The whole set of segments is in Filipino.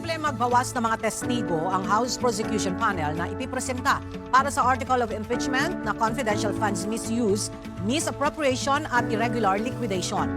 Posible magbawas ng mga testigo ang House Prosecution Panel na ipipresenta para sa Article of Impeachment na confidential funds misuse, misappropriation at irregular liquidation.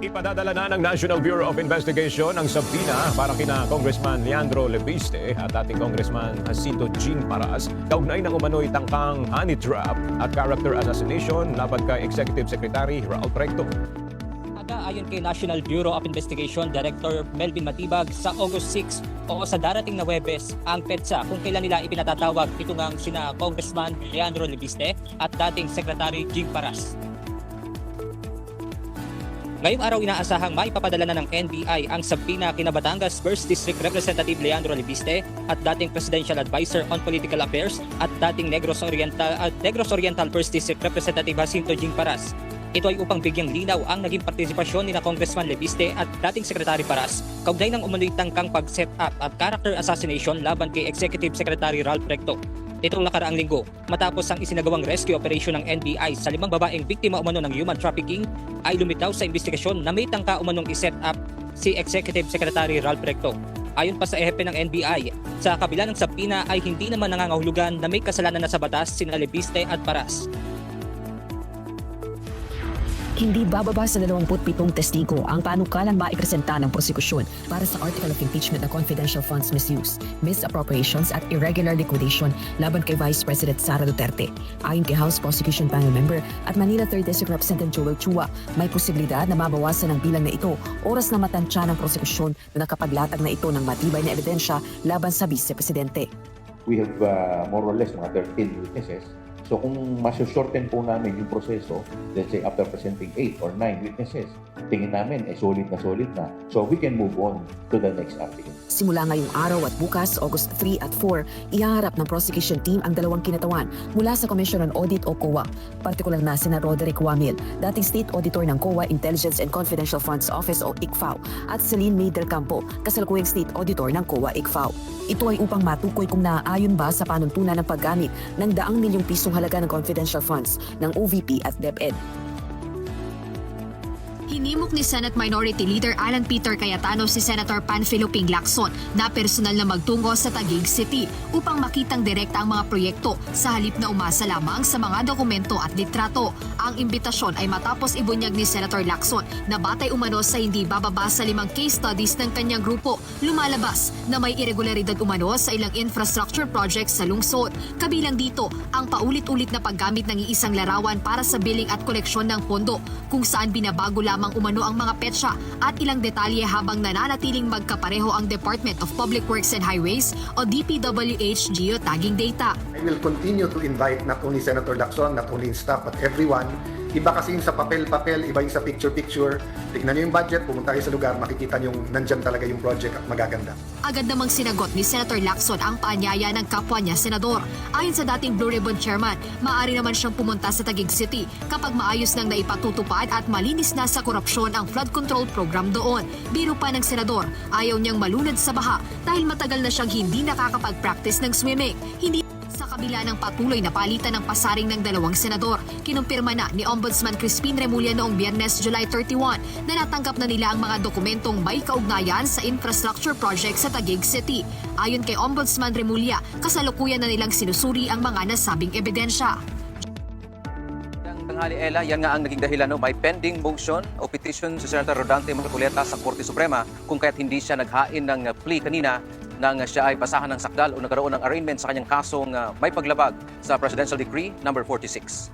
Ipadadala na ng National Bureau of Investigation ang subpoena para kina Congressman Leandro Lebiste at ating Congressman Jacinto Jing Paras kaugnay ng umano'y tangkang honey trap at character assassination laban kay Executive Secretary Raul Recto. Ayon kay National Bureau of Investigation Director Melvin Matibag, sa August 6 o sa darating na Huwebes ang petsa kung kailan nila ipinatatawag ito ngang sina Congressman Leandro Lebiste at dating Secretary Jing Paras. Ngayong araw inaasahang maipapadala na ng NBI ang subpoena kina Batangas 1st District Representative Leandro Lebiste at dating Presidential Advisor on Political Affairs at dating Negros Oriental 1st District Representative Jacinto Jing Paras. Ito ay upang bigyang linaw ang naging partisipasyon ni na Congressman Lebiste at dating Secretary Paras kaugnay ng umano'y tangkang pag-set up at character assassination laban kay Executive Secretary Raul Recto. Itong nakaraang linggo, matapos ang isinagawang rescue operation ng NBI sa 5 babaeng biktima umano ng human trafficking, ay lumitaw sa investigasyon na may tangka umanong i-set up si Executive Secretary Raul Recto. Ayon pa sa ehep ng NBI, sa kabila ng subpoena ay hindi naman nangangahulugan na may kasalanan na sa batas sina Lebiste at Paras. Hindi bababa sa 27 testigo ang panukalang maipresenta ng prosekusyon para sa Article of Impeachment na confidential funds misuse, misappropriations at irregular liquidation laban kay Vice President Sara Duterte. Ayon kay House Prosecution Panel Member at Manila 3rd District Representative Joel Chua, may posibilidad na mabawasan ang bilang na ito oras na matansya ng prosekusyon na nakapaglatag na ito ng matibay na ebidensya laban sa Vice Presidente. We have more or less mga 13 witnesses. So kung mas-shorten po namin yung proseso, let's say after presenting 8 or 9 witnesses, tingin namin solid na. So we can move on to the next article. Simula ngayong araw at bukas, August 3 at 4, ihaharap ng prosecution team ang dalawang kinatawan mula sa Commission on Audit o COA. Partikular na sina Roderick Wamil, dating State Auditor ng COA Intelligence and Confidential Funds Office o ICFAO, at Celine May del Campo, kasalukuyang State Auditor ng COA ICFAO. Ito ay upang matukoy kung naaayon ba sa panuntunan ng paggamit ng daang milyong pisong halaga ng confidential funds ng OVP at DepEd. Hinimok ni Senate Minority Leader Alan Peter Cayetano si Senator Panfilo Ping Lacson na personal na magtungo sa Taguig City upang makitang direkta ang mga proyekto sa halip na umasa lamang sa mga dokumento at litrato. Ang imbitasyon ay matapos ibunyag ni Senator Lacson na batay umano sa hindi bababa sa 5 case studies ng kanyang grupo, lumalabas na may irregularidad umano sa ilang infrastructure projects sa lungsod. Kabilang dito ang paulit-ulit na paggamit ng iisang larawan para sa billing at koleksyon ng pondo kung saan binabago lamang umano ang mga petsa at ilang detalye habang nananatiling magkapareho ang Department of Public Works and Highways o DPWH geotagging data. I will continue to invite not only Senator Lacson, not only his staff, but everyone. Iba kasi yung sa papel-papel, iba yung sa picture-picture. Tignan niyo yung budget, pumunta kayo sa lugar, makikita niyo nandyan talaga yung project at magaganda. Agad namang sinagot ni Senator Lacson ang paanyaya ng kapwa niya senador. Ayon sa dating Blue Ribbon Chairman, maaari naman siyang pumunta sa Taguig City kapag maayos nang naipatutupad at malinis na sa korupsyon ang flood control program doon. Biro pa ng senador, ayaw niyang malunod sa baha dahil matagal na siyang hindi nakakapag-practice ng swimming. Hindi sa kabila ng patuloy na palitan ng pasaring ng dalawang senador, kinumpirma na ni Ombudsman Crispin Remulla noong Biyernes, July 31 na natanggap na nila ang mga dokumentong may kaugnayan sa infrastructure project sa Taguig City. Ayon kay Ombudsman Remulla, kasalukuyan na nilang sinusuri ang mga nasabing ebidensya. Tanghali, Ella, yan nga ang naging dahilan. May pending motion o petition si Senator Rodante Marcoleta sa Korte Suprema kung kaya't hindi siya naghain ng plea kanina nang siya ay pasahan ng sakdal o nagkaroon ng arraignment sa kanyang kasong may paglabag sa Presidential Decree number 46.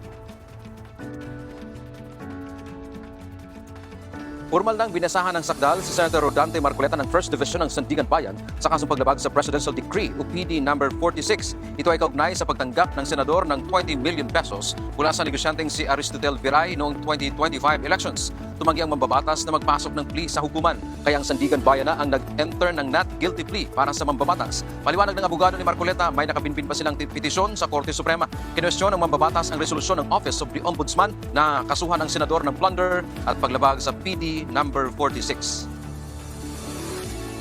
Formal nang binasahan ng sakdal si Senator Rodante Marcoleta ng 1st Division ng Sandigan Bayan sa kasong paglabag sa Presidential Decree o PD number 46. Ito ay kaugnay sa pagtanggap ng senador ng 20 million pesos mula sa negosyanteng si Aristotel Viray noong 2025 elections. Tumanggi ang mambabatas na magpasok ng plea sa hukuman, kaya ang Sandigan Bayan na ang nag-enter ng not guilty plea para sa mambabatas. Paliwanag ng abogado ni Marcoleta, may nakapinpin pa silang petisyon sa Korte Suprema. Kinwestiyon ng mambabatas ang resolusyon ng Office of the Ombudsman na kasuhan ng senador ng plunder at paglabag sa PD number 46.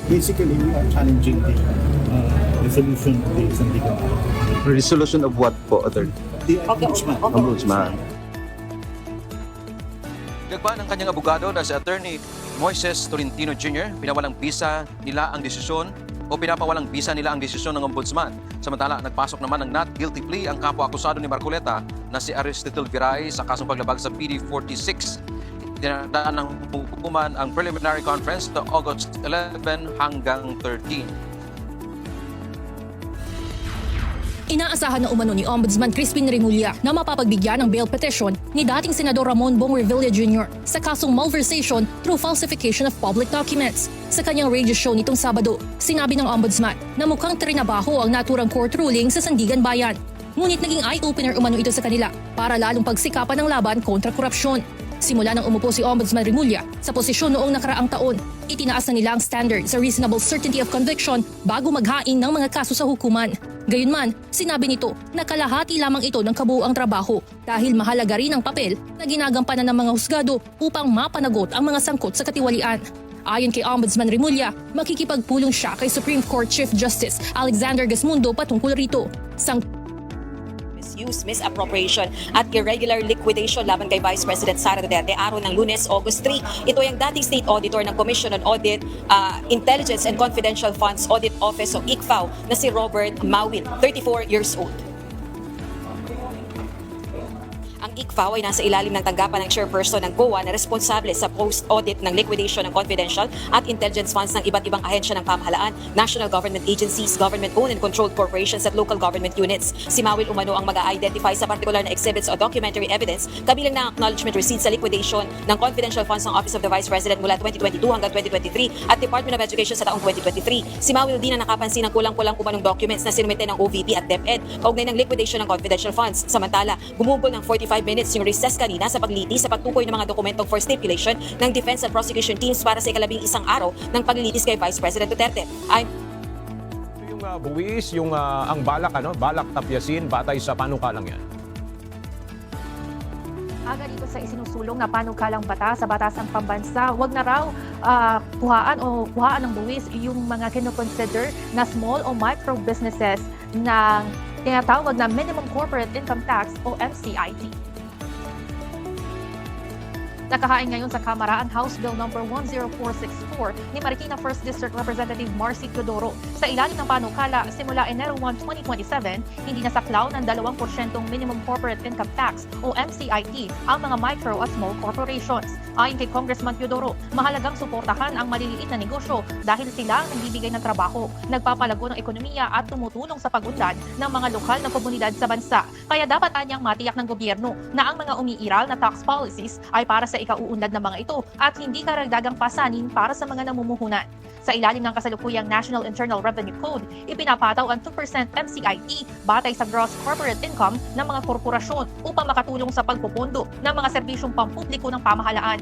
Basically, we are challenging the resolution of the Sandigan. Resolution of what po, Attorney? The Ombudsman. Ombudsman. Nagba ng kanyang abogado na si Attorney Moises Tolentino Jr., pinawalang bisa nila ang desisyon o o pinapawalang bisa nila ang desisyon ng ombudsman. Samantala, nagpasok naman ng not guilty plea ang kapwa-akusado ni Marcoleta na si Aristotle Viray sa kasong paglabag sa PD 46. Tinadaan ng hukuman ang preliminary conference to August 11 hanggang 13. Inaasahan na umano ni Ombudsman Crispin Remulla na mapapagbigyan ng bail petition ni dating Senador Ramon Bong Revilla Jr. sa kasong malversation through falsification of public documents. Sa kanyang radio show nitong Sabado, sinabi ng Ombudsman na mukhang trinabaho ang naturang court ruling sa Sandigan Bayan. Ngunit naging eye-opener umano ito sa kanila para lalong pagsikapan ng laban kontra korupsyon. Simula nang umupo si Ombudsman Remulla sa posisyon noong nakaraang taon, itinaas na nila ang standard sa reasonable certainty of conviction bago maghain ng mga kaso sa hukuman. Gayunman, sinabi nito na kalahati lamang ito ng kabuuang trabaho dahil mahalaga rin ang papel na ginagampanan ng mga husgado upang mapanagot ang mga sangkot sa katiwalian. Ayon kay Ombudsman Remulla, makikipagpulong siya kay Supreme Court Chief Justice Alexander Gasmundo patungkol rito. Misuse, misappropriation at irregular liquidation laban kay Vice President Sara Duterte araw ng Lunes, August 3. Ito yung dating State Auditor ng Commission on Audit, Intelligence and Confidential Funds Audit Office o ICFAO na si Robert Mawil, 34 years old. Ang ICFAO ay nasa ilalim ng tanggapan ng chairperson ng COA na responsable sa post-audit ng liquidation ng confidential at intelligence funds ng iba't ibang ahensya ng pamahalaan, national government agencies, government-owned and controlled corporations at local government units. Si Mawil umano ang mag-a-identify sa particular na exhibits o documentary evidence kabilang ng acknowledgement receipts sa liquidation ng confidential funds ng Office of the Vice President mula 2022 hanggang 2023 at Department of Education sa taong 2023. Si Mawil din ang nakapansin ng kulang-kulang umanong documents na sinumite ng OVP at DepEd kaugnay ng liquidation ng confidential funds. Samantala, gumugol ng 45 minutes yung recess kanina sa pagliti sa pagtukoy ng mga dokumentong for stipulation ng defense and prosecution teams para sa ika-11 araw ng paglilitis kay Vice President Duterte. Yung buwis, yung ang balak, balak tapyasin batay sa panukalang yan. Aga dito sa isinusulong na panukalang batas sa batasang pambansa, wag na raw kuhaan ng buwis yung mga kinoconsider na small o micro businesses ng tinatawag na Minimum Corporate Income Tax o MCIT. Nakahain ngayon sa Kamara ang House Bill No. 10464 ni Marikina 1st District Representative Marcy Teodoro. Sa ilalim ng panukala, simula Enero 1, 2027, hindi na saklaw ng 2% Minimum Corporate Income Tax o MCIT ang mga micro at small corporations. Ayon kay Congressman Teodoro, mahalagang suportahan ang maliliit na negosyo dahil sila ang nagbibigay ng trabaho, nagpapalago ng ekonomiya at tumutulong sa pag-unlad ng mga lokal na komunidad sa bansa. Kaya dapat anyang matiyak ng gobyerno na ang mga umiiral na tax policies ay para sa ikauunlad ng mga ito at hindi karagdagang pasanin para sa mga namumuhunan. Sa ilalim ng kasalukuyang National Internal Revenue Code, ipinapataw ang 2% MCIT batay sa gross corporate income ng mga korporasyon upang makatulong sa pagpupundo ng mga serbisyong pampubliko ng pamahalaan.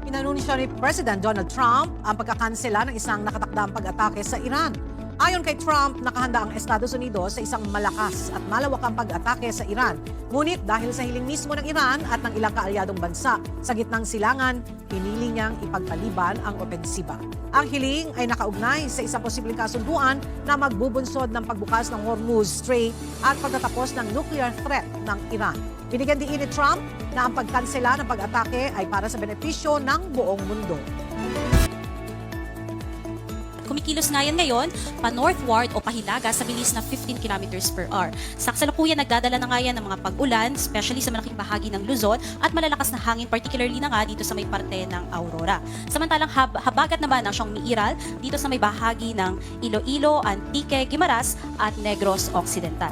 Inanunsyo ni President Donald Trump ang pagkakansela ng isang nakatakdang pag-atake sa Iran. Ayon kay Trump, nakahanda ang Estados Unidos sa isang malakas at malawakang pag-atake sa Iran. Ngunit dahil sa hiling mismo ng Iran at ng ilang kaalyadong bansa sa gitnang silangan, pinili niyang ipagpaliban ang opensiba. Ang hiling ay nakaugnay sa isang posibleng kasunduan na magbubunsod ng pagbukas ng Hormuz Strait at pagtatapos ng nuclear threat ng Iran. Binigyan din ni Trump na ang pagkansela ng pag-atake ay para sa benepisyo ng buong mundo. Kumikilos nga yan ngayon pa-northward o pahilaga sa bilis na 15 kilometers per hour. Sa kasalukuyan, nagdadala na nga yan ng mga pag-ulan, especially sa malaking bahagi ng Luzon at malalakas na hangin, particularly na nga dito sa may parte ng Aurora. Samantalang habagat naman ang siyang umiiral dito sa may bahagi ng Iloilo, Antique, Guimaras at Negros Occidental.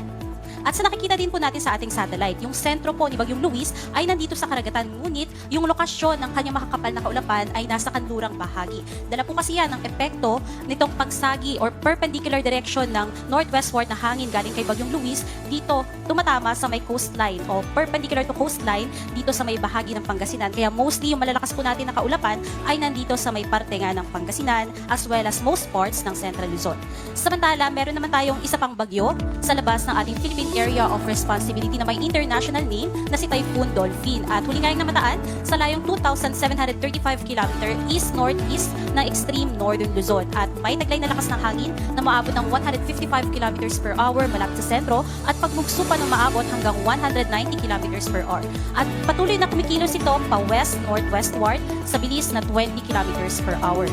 At sa nakikita din po natin sa ating satellite, yung sentro po ni Bagyong Luis ay nandito sa karagatan, ngunit yung lokasyon ng kanyang makakapal na kaulapan ay nasa kanlurang bahagi. Dala po kasi yan ang epekto nitong pagsagi or perpendicular direction ng northwestward na hangin galing kay Bagyong Luis dito tumatama sa may coastline o perpendicular to coastline dito sa may bahagi ng Pangasinan. Kaya mostly yung malalakas po natin na kaulapan ay nandito sa may parte nga ng Pangasinan as well as most parts ng Central Luzon. Samantala, meron naman tayong isa pang bagyo sa labas ng ating Philippine Area of Responsibility na may international name na si Typhoon Dolphin at huli nga yung namataan sa layong 2,735 km east-northeast ng extreme northern Luzon at may taglay na lakas ng hangin na maabot ng 155 km per hour malapit sa sentro at pagmugso pa ng maabot hanggang 190 km per hour. At patuloy na kumikilos ito pa west-northwestward sa bilis na 20 km per hour.